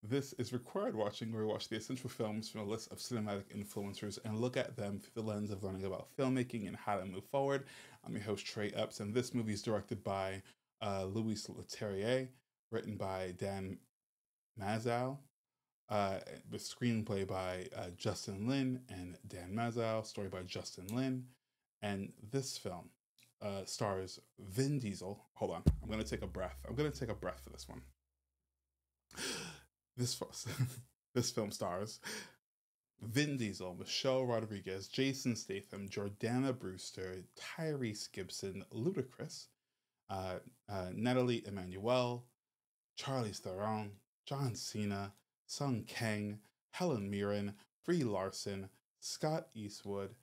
This is required watching, where we watch the essential films from a list of cinematic influencers and look at them through the lens of learning about filmmaking and how to move forward. I'm your host, Trey Epps, and this movie is directed by Louis Leterrier, written by Dan Mazow, uh, with screenplay by Justin Lin and Dan Mazow, story by Justin Lin. And this film stars Vin Diesel. Hold on, I'm going to take a breath. I'm going to take a breath for this one. This this film stars Vin Diesel, Michelle Rodriguez, Jason Statham, Jordana Brewster, Tyrese Gibson, Ludacris, Natalie Emmanuel, Charlize Theron, John Cena, Sung Kang, Helen Mirren, Brie Larson, Scott Eastwood,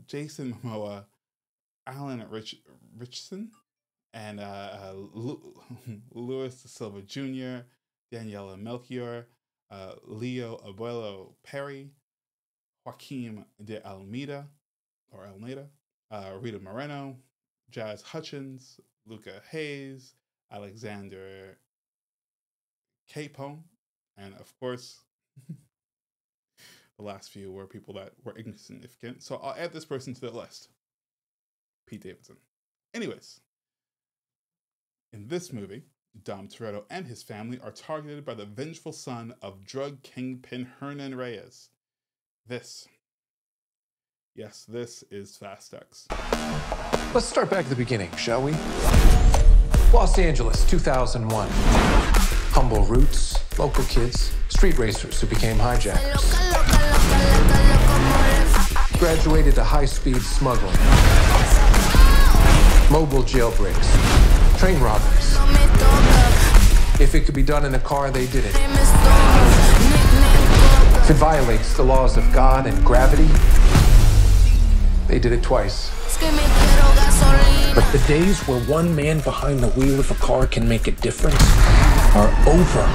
Jason Momoa, Richardson, and Louis Silva Jr., Daniela Melchior, Leo Abuelo Perry, Joaquim de Almeida, Rita Moreno, Jazz Hutchins, Luca Hayes, Alexander Capone, and of course, the last few were people that were insignificant. So I'll add this person to the list, Pete Davidson. Anyways, in this movie, Dom Toretto and his family are targeted by the vengeful son of drug kingpin Hernan Reyes. This is Fast X. Let's start back at the beginning, shall we? Los Angeles, 2001. Humble roots, local kids, street racers who became hijackers. Graduated to high-speed smuggling. Mobile jailbreaks. Train robberies. If it could be done in a car, they did it. If it violates the laws of God and gravity, they did it twice. But the days where one man behind the wheel of a car can make a difference are over.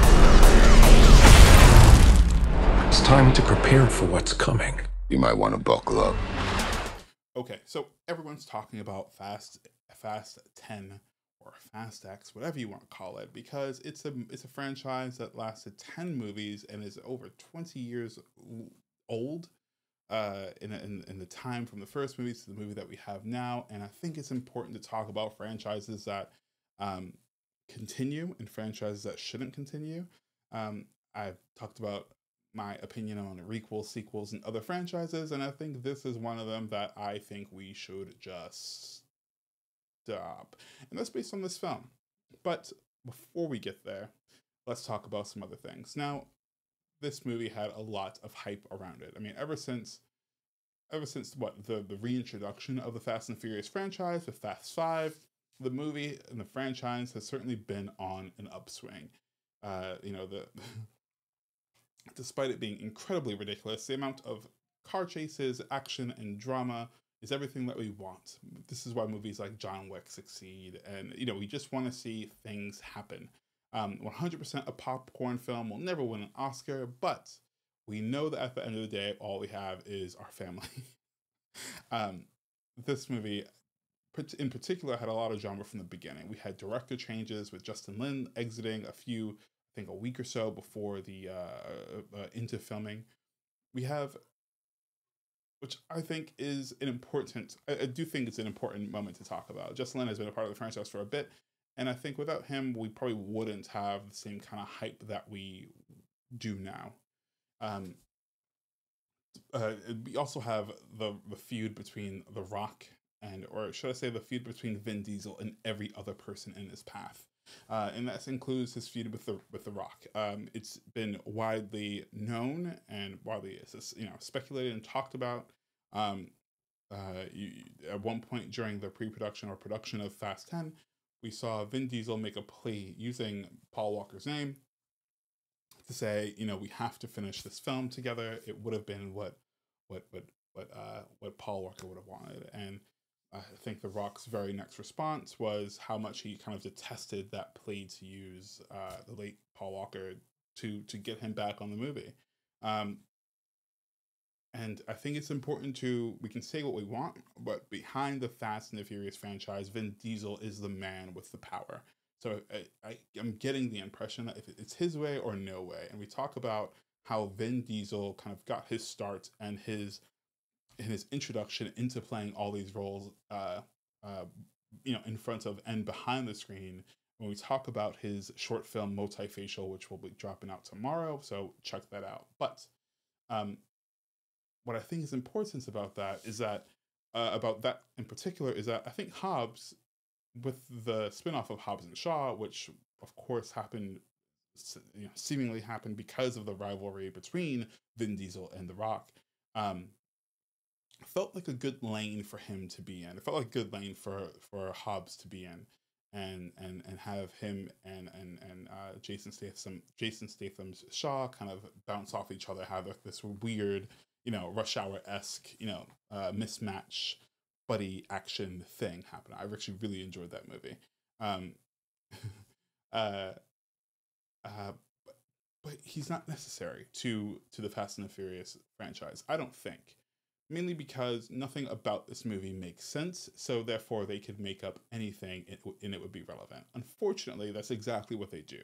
It's time to prepare for what's coming. You might want to buckle up. Okay, so everyone's talking about Fast 10 or Fast X, whatever you want to call it, because it's a franchise that lasted 10 movies and is over 20 years old. In the time from the first movies to the movie that we have now. And I think it's important to talk about franchises that continue and franchises that shouldn't continue. I've talked about my opinion on requels, sequels, and other franchises, and I think this is one of them that I think we should just stop. And that's based on this film. But before we get there, let's talk about some other things. Now, this movie had a lot of hype around it. I mean, ever since what the reintroduction of the Fast and Furious franchise with Fast 5, the movie and the franchise has certainly been on an upswing. Despite it being incredibly ridiculous, the amount of car chases, action, and drama is everything that we want. This is why movies like John Wick succeed, and we just want to see things happen. 100% a popcorn film will never win an Oscar, but we know that at the end of the day, all we have is our family. This movie, in particular, had a lot of drama from the beginning. We had director changes with Justin Lin exiting a week or so before the into filming. We have, which I think is I do think it's an important moment to talk about. Justin Lin has been a part of the franchise for a bit, and I think without him, we probably wouldn't have the same kind of hype that we do now. We also have the feud between The Rock or should I say the feud between Vin Diesel and every other person in his path. And that includes his feud with the Rock. It's been widely known and widely speculated and talked about. At one point during the pre-production or production of Fast 10, we saw Vin Diesel make a plea using Paul Walker's name to say, we have to finish this film together. It would have been what Paul Walker would have wanted, and I think The Rock's very next response was how much he kind of detested that plea to use the late Paul Walker to get him back on the movie. And I think it's important we can say what we want, but behind the Fast and the Furious franchise, Vin Diesel is the man with the power. So I'm getting the impression that if it's his way or no way, and we talk about how Vin Diesel kind of got his start and his introduction into playing all these roles, uh, in front of and behind the screen. When we talk about his short film Multifacial, which will be dropping out tomorrow, so check that out. But um, what I think is important about that is that about that in particular is that I think Hobbs, with the spin-off of Hobbs and Shaw, which of course happened, seemingly happened because of the rivalry between Vin Diesel and The Rock, um, felt like a good lane for him to be in. It felt like a good lane for Hobbs to be in, and have him and Jason Statham's Shaw kind of bounce off each other, have this weird, Rush Hour-esque, mismatch buddy action thing happen. I actually really enjoyed that movie. Um, uh, uh, but he's not necessary to the Fast and the Furious franchise, I don't think. Mainly because nothing about this movie makes sense, so therefore they could make up anything and it would be relevant. Unfortunately, that's exactly what they do.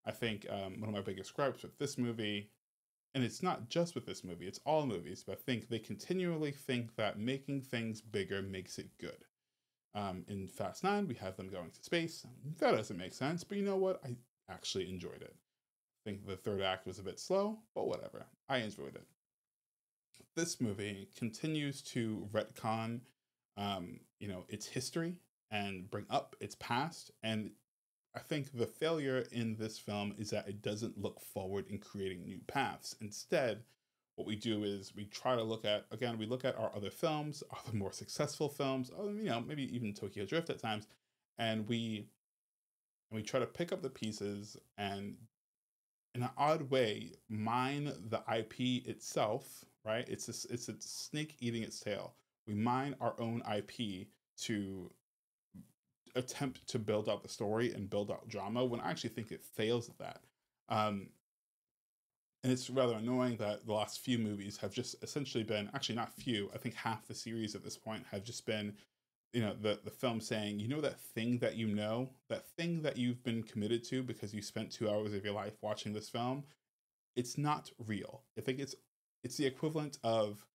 I think one of my biggest gripes with this movie, and it's not just with this movie, it's all movies, but I think they continually think that making things bigger makes it good. In Fast 9, we have them going to space. That doesn't make sense, but you know what? I actually enjoyed it. I think the third act was a bit slow, but whatever. I enjoyed it. This movie continues to retcon, its history and bring up its past. And I think the failure in this film is that it doesn't look forward in creating new paths. Instead, what we do is we try to look at our other films, other more successful films, maybe even Tokyo Drift at times, and we try to pick up the pieces and, in an odd way, mine the IP itself. Right? It's a snake eating its tail. We mine our own IP to attempt to build out the story and build out drama, when I actually think it fails at that. And it's rather annoying that the last few movies have just essentially been, actually not few, I think half the series at this point have just been, the film saying, that thing that that thing that you've been committed to because you spent 2 hours of your life watching this film, it's not real. I think it's the equivalent of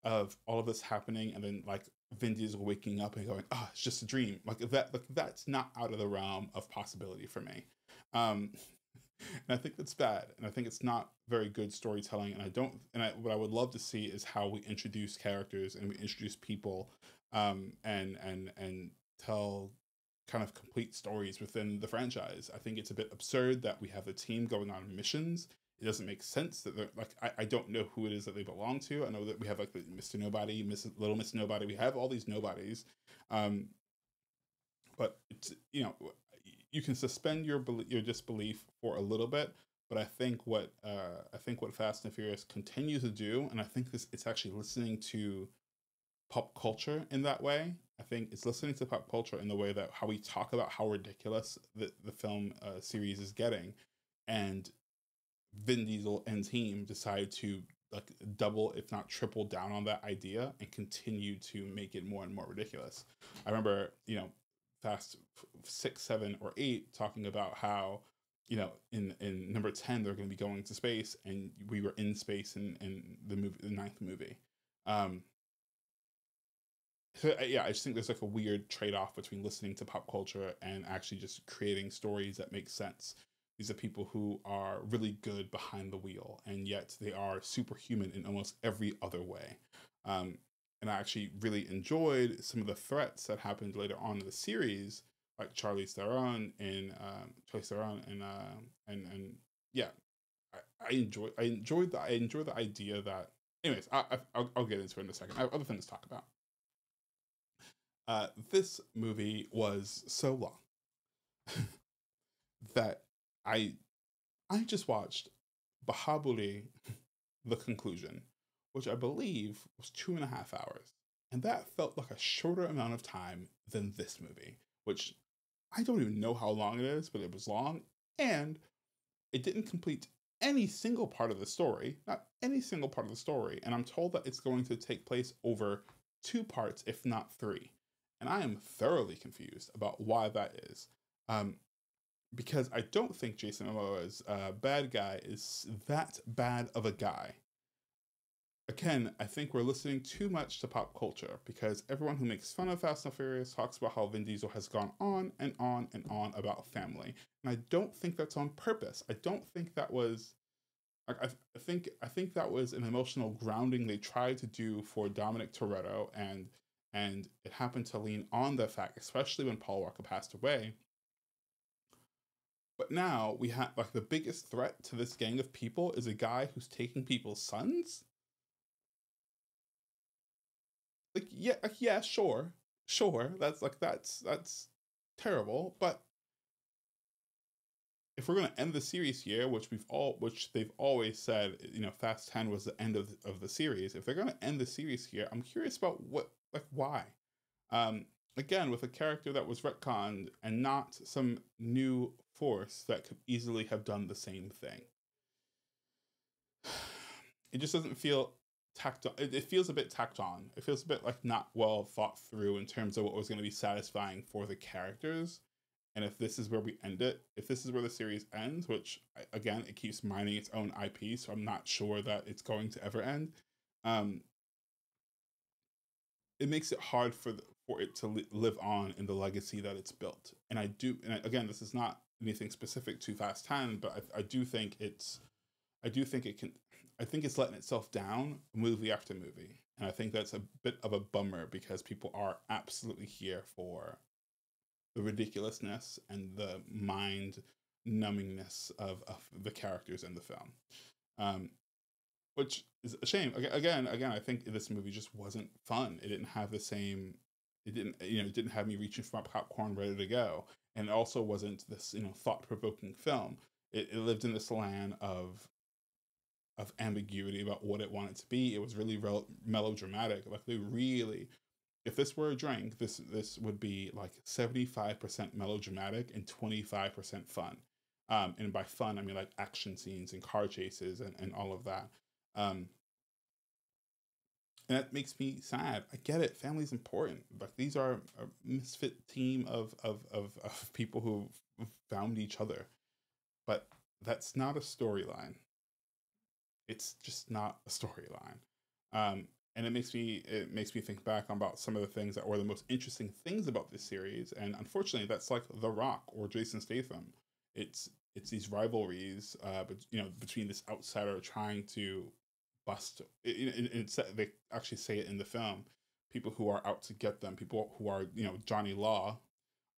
all of this happening and then like Vin Diesel waking up and going, "Oh, it's just a dream." Like that's not out of the realm of possibility for me. And I think that's bad, and I think it's not very good storytelling. And what I would love to see is how we introduce characters and we introduce people, and tell kind of complete stories within the franchise. I think it's a bit absurd that we have the team going on missions. It doesn't make sense that they're like, I don't know who it is that they belong to. I know that we have like the Mr. Nobody, Little Miss Nobody. We have all these nobodies. But it's, you can suspend your disbelief for a little bit. But I think what Fast and Furious continues to do, and I think it's actually listening to pop culture in that way. I think it's listening to pop culture in the way that how we talk about how ridiculous the film series is getting, and Vin Diesel and team decide to like double, if not triple down on that idea and continue to make it more and more ridiculous. I remember, Fast 6, 7, or 8 talking about how, in number 10 they're going to be going to space, and we were in space in the ninth movie. So yeah, I just think there's like a weird trade-off between listening to pop culture and actually just creating stories that make sense. These are people who are really good behind the wheel, and yet they are superhuman in almost every other way. And I actually really enjoyed some of the threats that happened later on in the series, like Charlize Theron and yeah, I enjoyed the idea that. Anyways, I'll get into it in a second. I have other things to talk about. This movie was so long that I just watched Bahabuli, the conclusion, which I believe was 2.5 hours. And that felt like a shorter amount of time than this movie, which I don't even know how long it is, but it was long. And it didn't complete any single part of the story, not any single part of the story. And I'm told that it's going to take place over 2 parts, if not 3. And I am thoroughly confused about why that is. because I don't think Jason Momoa's bad guy is that bad of a guy. Again, I think we're listening too much to pop culture because everyone who makes fun of Fast and Furious talks about how Vin Diesel has gone on and on and on about family. And I don't think that's on purpose. I don't think that was I think that was an emotional grounding they tried to do for Dominic Toretto, and it happened to lean on the fact, especially when Paul Walker passed away. But now we have like the biggest threat to this gang of people is a guy who's taking people's sons. Yeah, sure. That's terrible. But if we're gonna end the series here, which they've always said, Fast 10 was the end of the series. If they're gonna end the series here, I'm curious about why. Again, with a character that was retconned and not some new force that could easily have done the same thing. It just doesn't feel tacked on. It feels a bit tacked on. It feels a bit like not well thought through in terms of what was going to be satisfying for the characters. And if this is where we end it, if this is where the series ends, which again, it keeps mining its own IP, so I'm not sure that it's going to ever end. It makes it hard for it to live on in the legacy that it's built. And again, this is not anything specific to Fast 10, but I do think it's letting itself down movie after movie. And I think that's a bit of a bummer because people are absolutely here for the ridiculousness and the mind numbingness of the characters in the film. Which is a shame. Again, I think this movie just wasn't fun. It didn't have the same, it didn't have me reaching for my popcorn ready to go. And it also wasn't this, thought-provoking film. It lived in this land of ambiguity about what it wanted to be. It was really melodramatic. Like if this were a drink, this would be like 75% melodramatic and 25% fun. And by fun, I mean like action scenes and car chases and all of that. And that makes me sad. I get it. Family's important. Like these are a misfit team of people who found each other. But that's not a storyline. It's just not a storyline. And it makes me think back about some of the things that were the most interesting things about this series. And unfortunately, that's like The Rock or Jason Statham. It's these rivalries, between this outsider trying to bust. They actually say it in the film. People who are out to get them, people who are Johnny Law,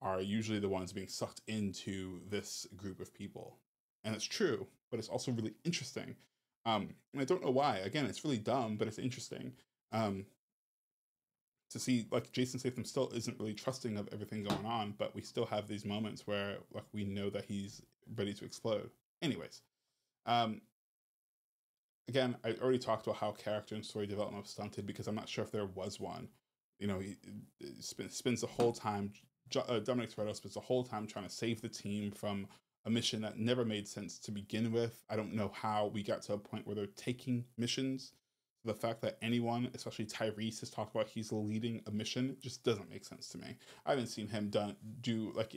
are usually the ones being sucked into this group of people, and it's true. But it's also really interesting. And I don't know why. Again, it's really dumb, but it's interesting. To see like Jason Statham still isn't really trusting of everything going on, but we still have these moments where like we know that he's ready to explode. Anyways, again, I already talked about how character and story development was stunted because I'm not sure if there was one. He spends the whole time. Dominic Toretto spends the whole time trying to save the team from a mission that never made sense to begin with. I don't know how we got to a point where they're taking missions. The fact that anyone, especially Tyrese, has talked about he's leading a mission just doesn't make sense to me. I haven't seen him do like,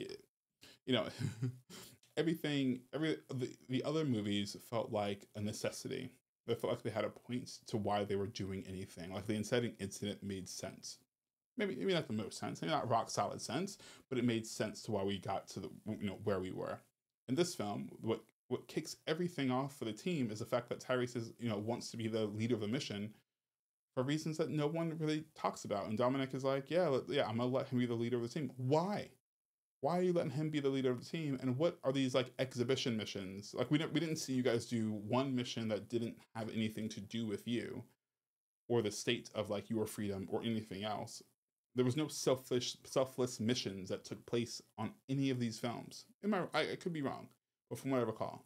everything. The other movies felt like a necessity. They felt like they had a point to why they were doing anything. Like the inciting incident made sense. Maybe not the most sense, maybe not rock solid sense, but it made sense to why we got to the where we were. In this film, what kicks everything off for the team is the fact that Tyrese wants to be the leader of the mission for reasons that no one really talks about. And Dominic is like, yeah, I'm gonna let him be the leader of the team. Why? Why are you letting him be the leader of the team? And what are these like exhibition missions? Like we didn't see you guys do one mission that didn't have anything to do with you, or the state of like your freedom or anything else. There was no selfless missions that took place on any of these films. I could be wrong, but from what I recall.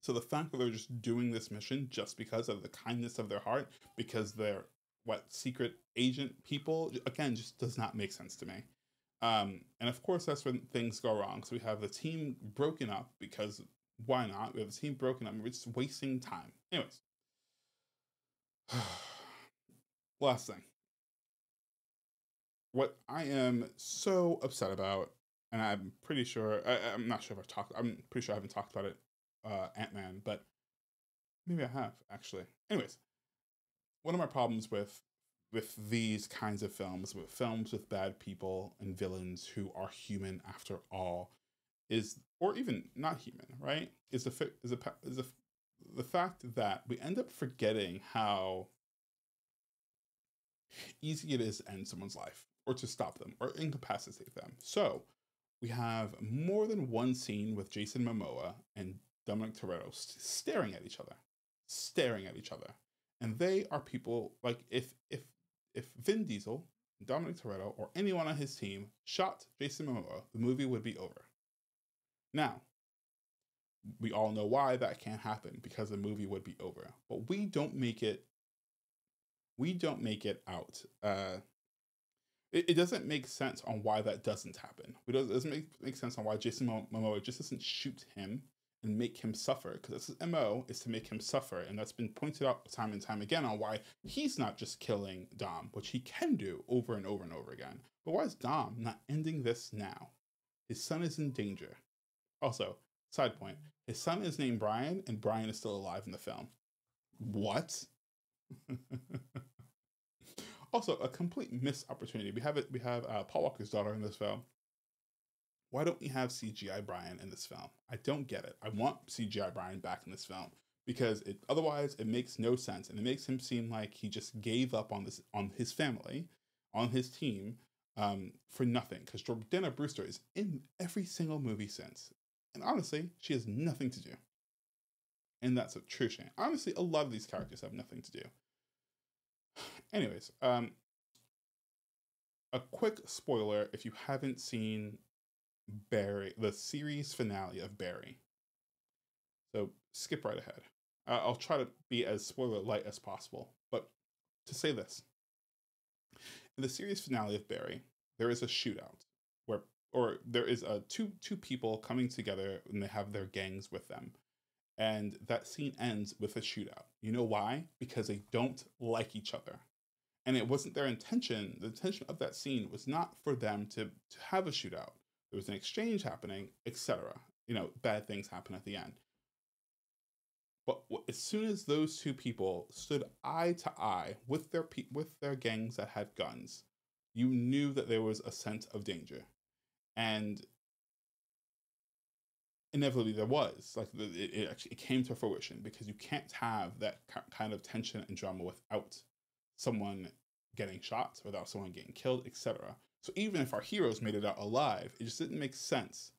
So the fact that they're just doing this mission just because of the kindness of their heart, because they're secret agent people, again, just does not make sense to me. And of course, that's when things go wrong. So we have the team broken up because why not? We have the team broken up and we're just wasting time. Anyways. Last thing. What I am so upset about and I'm pretty sure I'm not sure if I've talked. I'm pretty sure I haven't talked about it, Ant-Man, but maybe I have actually. Anyways, one of my problems with these kinds of films, with films with bad people and villains who are human after all, is, or even not human, right? The fact that we end up forgetting how easy it is to end someone's life or to stop them or incapacitate them. So we have more than one scene with Jason Momoa and Dominic Toretto staring at each other. And they are people like if Vin Diesel, Dominic Toretto, or anyone on his team shot Jason Momoa, the movie would be over. Now, we all know why that can't happen, because the movie would be over. But we don't make it out. It doesn't make sense on why that doesn't happen. It doesn't make sense on why Jason Momoa just doesn't shoot him and make him suffer, because his MO is to make him suffer, and that's been pointed out time and time again on why he's not just killing Dom, which he can do over and over and over again. But why is Dom not ending this now? His son is in danger. Also, side point, his son is named Brian, and Brian is still alive in the film. What? Also, a complete missed opportunity. We have Paul Walker's daughter in this film. Why don't we have CGI Brian in this film? I don't get it. I want CGI Brian back in this film, because otherwise it makes no sense, and it makes him seem like he just gave up on his family, on his team, for nothing. Because Jordana Brewster is in every single movie since, and honestly, she has nothing to do, and that's a true shame. Honestly, a lot of these characters have nothing to do. Anyways, a quick spoiler if you haven't seen Barry, the series finale of Barry. So skip right ahead. I'll try to be as spoiler light as possible. But to say this, in the series finale of Barry, there is a shootout or there is two people coming together, and they have their gangs with them. And that scene ends with a shootout. You know why? Because they don't like each other. And it wasn't their intention. The intention of that scene was not for them to have a shootout. There was an exchange happening, etc. Bad things happen at the end. But as soon as those two people stood eye to eye with their gangs that had guns, you knew that there was a sense of danger. And inevitably there was. It came to fruition, because you can't have that kind of tension and drama without someone getting shot, without someone getting killed, etc. So even if our heroes made it out alive, it just didn't make sense.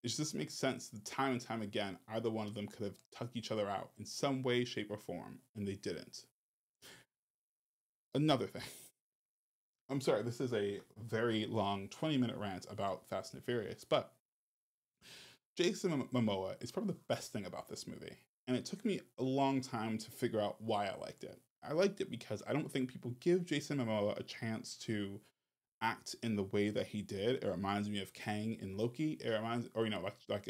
It just doesn't make sense that time and time again, either one of them could have tugged each other out in some way, shape, or form, and they didn't. Another thing. I'm sorry, this is a very long 20-minute rant about Fast and Furious, but Jason Momoa is probably the best thing about this movie. And it took me a long time to figure out why I liked it. I liked it because I don't think people give Jason Momoa a chance to act in the way that he did. It reminds me of Kang in Loki. It reminds, or like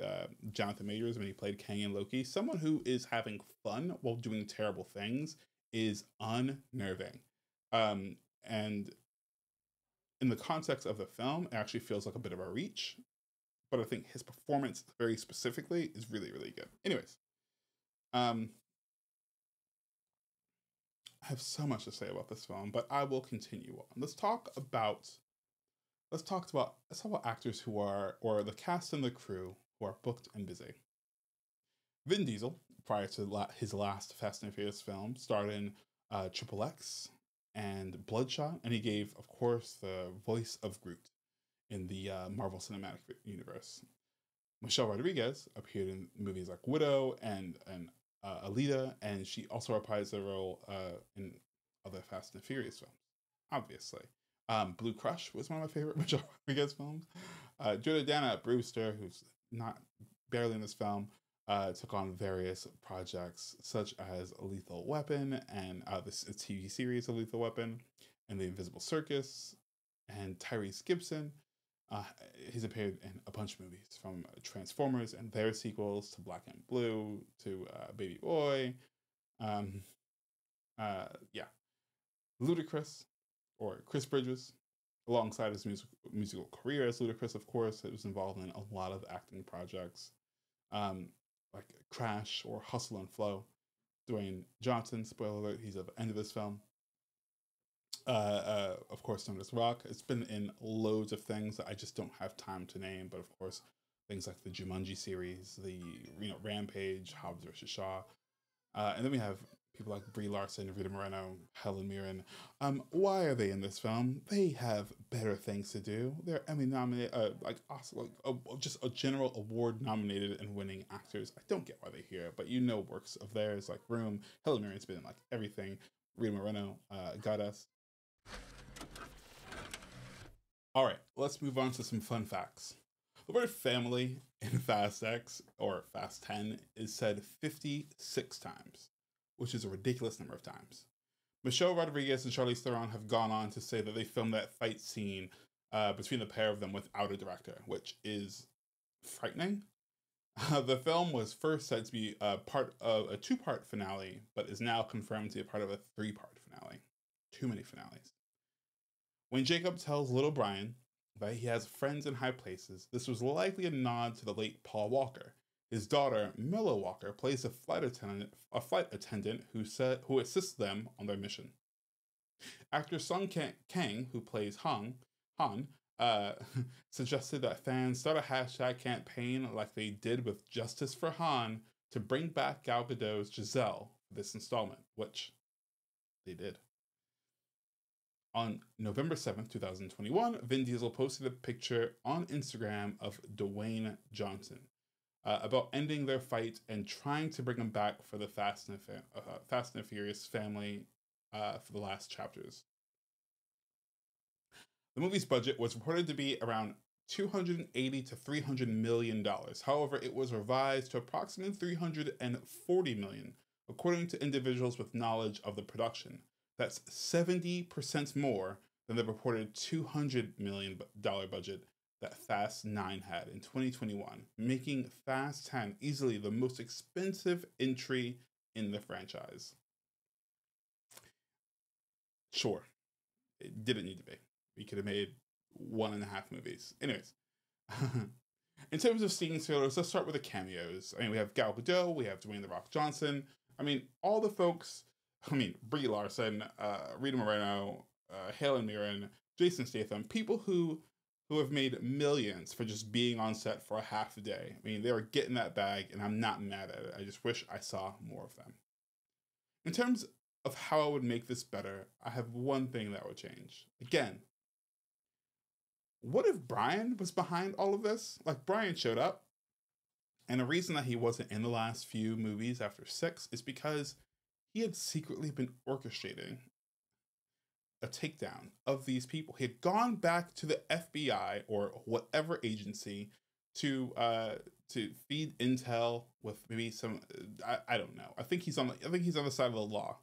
Jonathan Majors when he played Kang in Loki. Someone who is having fun while doing terrible things is unnerving. And in the context of the film, it actually feels like a bit of a reach. But I think his performance very specifically is really, really good. Anyways, I have so much to say about this film, but I will continue on. Let's talk about actors who are, or the cast and the crew who are booked and busy. Vin Diesel, prior to his last Fast and Furious film, starred in Triple X and Bloodshot, and he gave, of course, the voice of Groot in the Marvel Cinematic Universe. Michelle Rodriguez appeared in movies like Widow and Alita, and she also reprised the role in other Fast and Furious films, obviously. Blue Crush was one of my favorite Michelle Rodriguez films. Jordana Brewster, who's barely in this film, took on various projects such as Lethal Weapon and this TV series of Lethal Weapon and The Invisible Circus, and Tyrese Gibson. He's appeared in a bunch of movies, from Transformers and their sequels to Black and Blue to Baby Boy. Ludacris, or Chris Bridges, Alongside his musical career as Ludacris, of course, he was involved in a lot of acting projects, um, like Crash or Hustle and Flow. Dwayne Johnson, spoiler alert, he's at the end of this film. Of course, known as Rock. It's been in loads of things that I just don't have time to name, but of course, things like the Jumanji series, the Rampage, Hobbs vs. Shaw, and then we have people like Brie Larson, Rita Moreno, Helen Mirren. Why are they in this film? They have better things to do. They're Emmy nominated, like also just a general award nominated and winning actors. I don't get why they're here, but works of theirs like Room. Helen Mirren's been in like everything. Rita Moreno, got us. All right, let's move on to some fun facts. The word family in Fast X, or Fast 10, is said 56 times, which is a ridiculous number of times. Michelle Rodriguez and Charlize Theron have gone on to say that they filmed that fight scene between the pair of them without a director, which is frightening. The film was first said to be part of a 2-part finale, but is now confirmed to be a part of a 3-part finale. Too many finales. When Jacob tells little Brian that he has friends in high places, this was likely a nod to the late Paul Walker. His daughter, Milla Walker, plays a flight attendant who assists them on their mission. Actor Sung Kang, who plays Han, suggested that fans start a hashtag campaign like they did with Justice for Han to bring back Gal Gadot's Giselle for this installment, which they did. On November 7th, 2021, Vin Diesel posted a picture on Instagram of Dwayne Johnson about ending their fight and trying to bring him back for the Fast and Furious family for the last chapters. The movie's budget was reported to be around $280 to $300 million. However, it was revised to approximately $340 million, according to individuals with knowledge of the production. That's 70% more than the reported $200 million budget that Fast 9 had in 2021, making Fast 10 easily the most expensive entry in the franchise. Sure, it didn't need to be. We could have made 1.5 movies. Anyways, in terms of scene spoilers, let's start with the cameos. I mean, we have Gal Gadot, we have Dwayne "The Rock" Johnson. I mean, all the folks. Brie Larson, Rita Moreno, Helen Mirren, Jason Statham, people who have made millions for just being on set for a half a day. I mean, they were getting that bag, and I'm not mad at it. I just wish I saw more of them. In terms of how I would make this better, I have one thing that would change. Again, what if Brian was behind all of this? Like, Brian showed up, and the reason that he wasn't in the last few movies after 6 is because he had secretly been orchestrating a takedown of these people. He had gone back to the FBI or whatever agency to feed intel with maybe some I don't know. I think he's on the side of the law,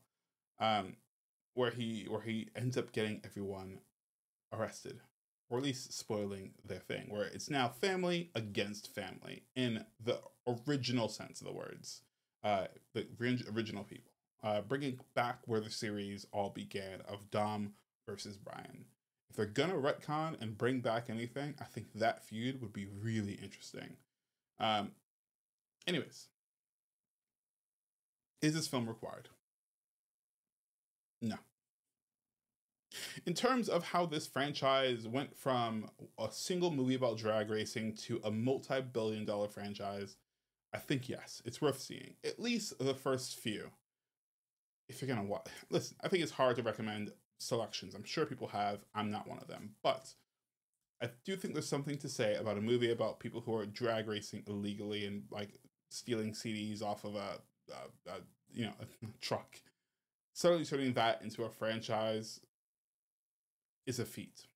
where he ends up getting everyone arrested, or at least spoiling their thing. Where it's now family against family in the original sense of the words, the original people. Bringing back where the series all began of Dom versus Brian. If they're gonna retcon and bring back anything, I think that feud would be really interesting. Anyways, is this film required? No. In terms of how this franchise went from a single movie about drag racing to a multi-billion-dollar franchise, I think yes, it's worth seeing. At least the first few. If you're gonna watch, listen, I think it's hard to recommend selections. I'm sure people have. I'm not one of them, but I do think there's something to say about a movie about people who are drag racing illegally and like stealing CDs off of a truck. Suddenly turning that into a franchise is a feat.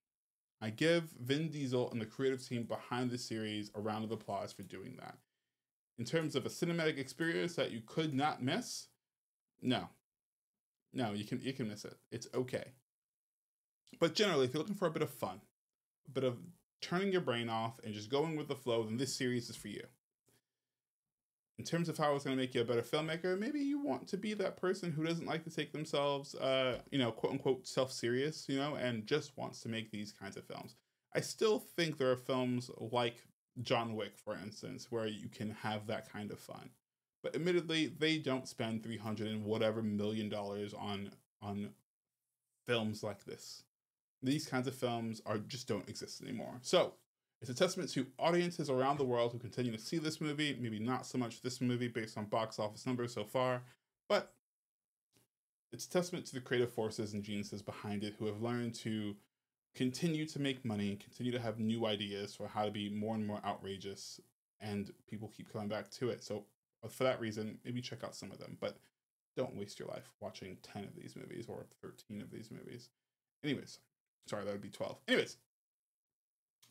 I give Vin Diesel and the creative team behind the series a round of applause for doing that. In terms of a cinematic experience that you could not miss, no, you can miss it. It's okay. But generally, if you're looking for a bit of fun, a bit of turning your brain off and just going with the flow, then this series is for you. in terms of how it's going to make you a better filmmaker, maybe you want to be that person who doesn't like to take themselves, you know, quote unquote self-serious, you know, and just wants to make these kinds of films. I still think there are films like John Wick, for instance, where you can have that kind of fun. But admittedly, they don't spend $300 and whatever million on films like this. These kinds of films just don't exist anymore. So it's a testament to audiences around the world who continue to see this movie. Maybe not so much this movie based on box office numbers so far, but it's a testament to the creative forces and geniuses behind it who have learned to continue to make money, continue to have new ideas for how to be more and more outrageous, and people keep coming back to it. So for that reason, maybe check out some of them, but don't waste your life watching 10 of these movies or 13 of these movies. Anyways, sorry, that would be 12. Anyways,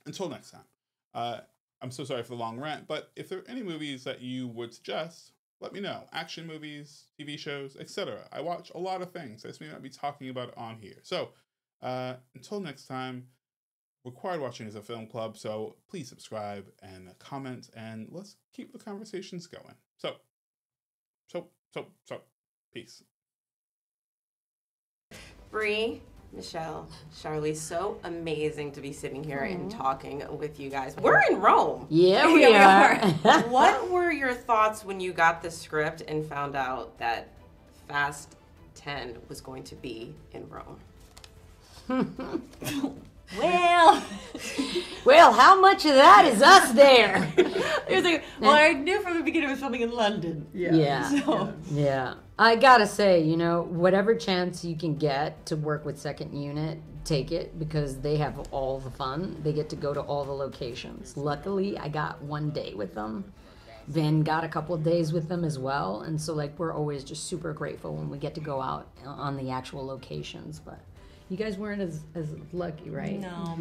until next time. I'm so sorry for the long rant, but if there are any movies that you would suggest, let me know. Action movies, TV shows, etc. I watch a lot of things. I just may not be talking about it on here. So until next time, required watching is a film club, so please subscribe and comment, and let's keep the conversations going. So, peace. Bree, Michelle, Charlie, so amazing to be sitting here and talking with you guys. We're in Rome. Yeah, we are. What were your thoughts when you got the script and found out that Fast 10 was going to be in Rome? Well, how much of that is us there? Well, I knew from the beginning it was filming in London. Yeah. I gotta say, you know, whatever chance you can get to work with Second Unit, take it, because they have all the fun. They get to go to all the locations. Luckily, I got 1 day with them. Vin got a couple of days with them as well, and so like we're always just super grateful when we get to go out on the actual locations. But you guys weren't as lucky, right? No.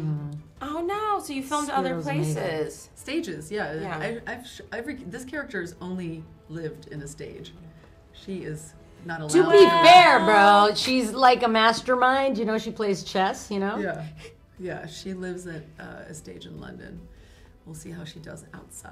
Oh no! So you filmed other places. Amazing. Stages, yeah. This character's only lived in a stage. She is not allowed. To be fair, bro, she's like a mastermind. You know, she plays chess. You know. Yeah. She lives at a stage in London. We'll see how she does outside.